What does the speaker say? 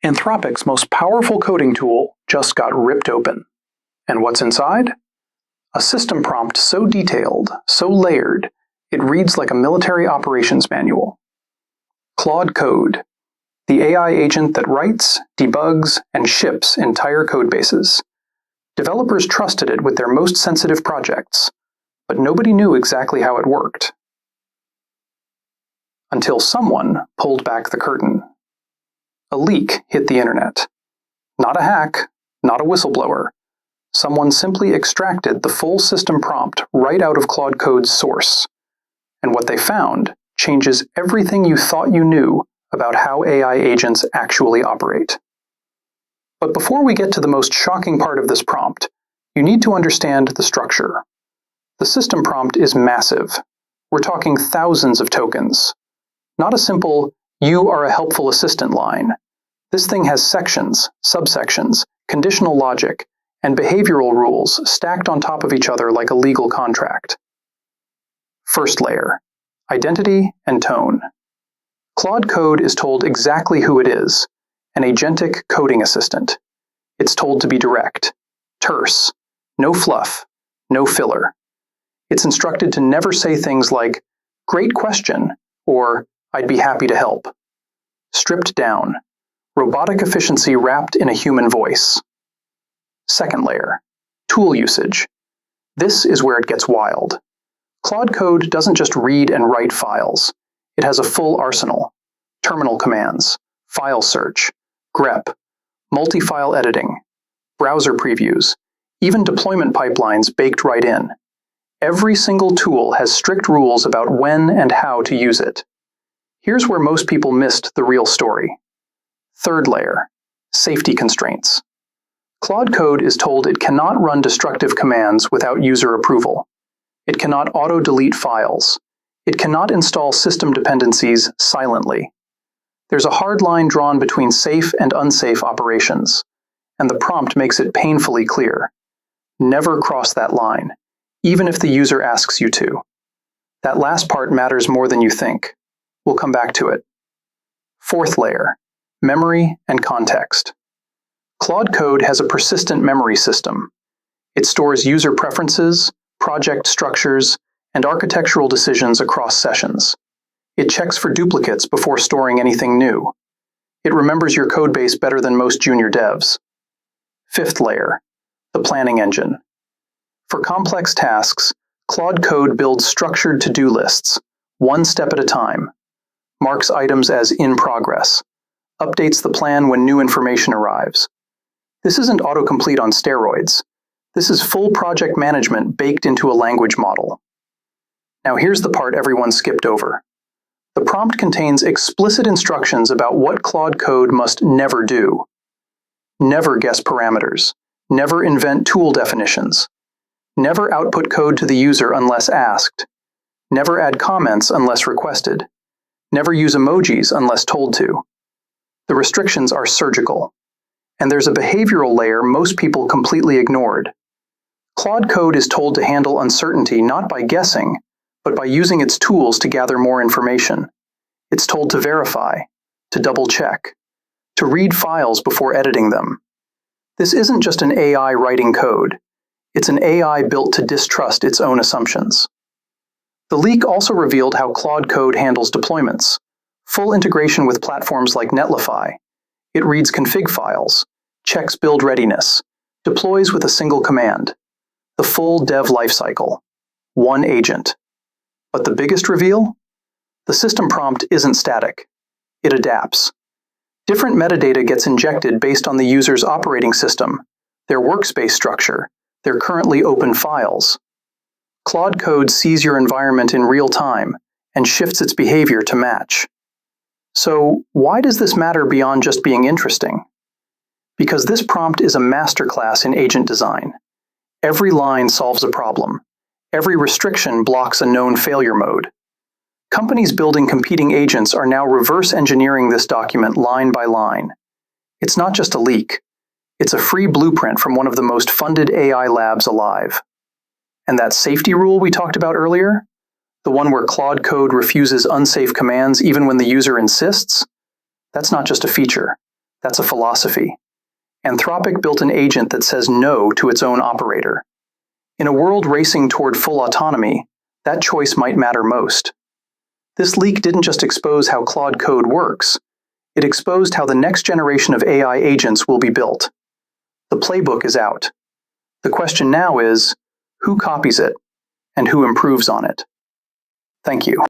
Anthropic's most powerful coding tool just got ripped open. And what's inside? A system prompt so detailed, so layered, it reads like a military operations manual. Claude Code, the AI agent that writes, debugs, and ships entire codebases. Developers trusted it with their most sensitive projects, but nobody knew exactly how it worked. Until someone pulled back the curtain. A leak hit the internet. Not a hack, not a whistleblower. Someone simply extracted the full system prompt right out of Claude Code's source. And what they found changes everything you thought you knew about how AI agents actually operate. But before we get to the most shocking part of this prompt, you need to understand the structure. The system prompt is massive. We're talking thousands of tokens. Not a simple, "You are a helpful assistant" line. This thing has sections, subsections, conditional logic, and behavioral rules stacked on top of each other like a legal contract. First layer, identity and tone. Claude Code is told exactly who it is, an agentic coding assistant. It's told to be direct, terse, no fluff, no filler. It's instructed to never say things like, "Great question," or "I'd be happy to help." Stripped down, robotic efficiency wrapped in a human voice. Second layer, tool usage. This is where it gets wild. Claude Code doesn't just read and write files. It has a full arsenal: terminal commands, file search, grep, multi-file editing, browser previews, even deployment pipelines baked right in. Every single tool has strict rules about when and how to use it. Here's where most people missed the real story. Third layer, safety constraints. Claude Code is told it cannot run destructive commands without user approval. It cannot auto-delete files. It cannot install system dependencies silently. There's a hard line drawn between safe and unsafe operations, and the prompt makes it painfully clear. Never cross that line, even if the user asks you to. That last part matters more than you think. We'll come back to it. Fourth layer, memory and context. Claude Code has a persistent memory system. It stores user preferences, project structures, and architectural decisions across sessions. It checks for duplicates before storing anything new. It remembers your codebase better than most junior devs. Fifth layer, the planning engine. For complex tasks, Claude Code builds structured to-do lists, one step at a time, marks items as in progress, updates the plan when new information arrives. This isn't autocomplete on steroids. This is full project management baked into a language model. Now here's the part everyone skipped over. The prompt contains explicit instructions about what Claude Code must never do. Never guess parameters. Never invent tool definitions. Never output code to the user unless asked. Never add comments unless requested. Never use emojis unless told to. The restrictions are surgical. And there's a behavioral layer most people completely ignored. Claude Code is told to handle uncertainty not by guessing, but by using its tools to gather more information. It's told to verify, to double-check, to read files before editing them. This isn't just an AI writing code. It's an AI built to distrust its own assumptions. The leak also revealed how Claude Code handles deployments. Full integration with platforms like Netlify. It reads config files, checks build readiness, deploys with a single command. The full dev lifecycle. One agent. But the biggest reveal? The system prompt isn't static. It adapts. Different metadata gets injected based on the user's operating system, their workspace structure, their currently open files. Claude Code sees your environment in real time and shifts its behavior to match. So, why does this matter beyond just being interesting? Because this prompt is a masterclass in agent design. Every line solves a problem. Every restriction blocks a known failure mode. Companies building competing agents are now reverse engineering this document line by line. It's not just a leak. It's a free blueprint from one of the most funded AI labs alive. And that safety rule we talked about earlier? The one where Claude Code refuses unsafe commands even when the user insists? That's not just a feature. That's a philosophy. Anthropic built an agent that says no to its own operator. In a world racing toward full autonomy, that choice might matter most. This leak didn't just expose how Claude Code works, it exposed how the next generation of AI agents will be built. The playbook is out. The question now is, who copies it, and who improves on it? Thank you.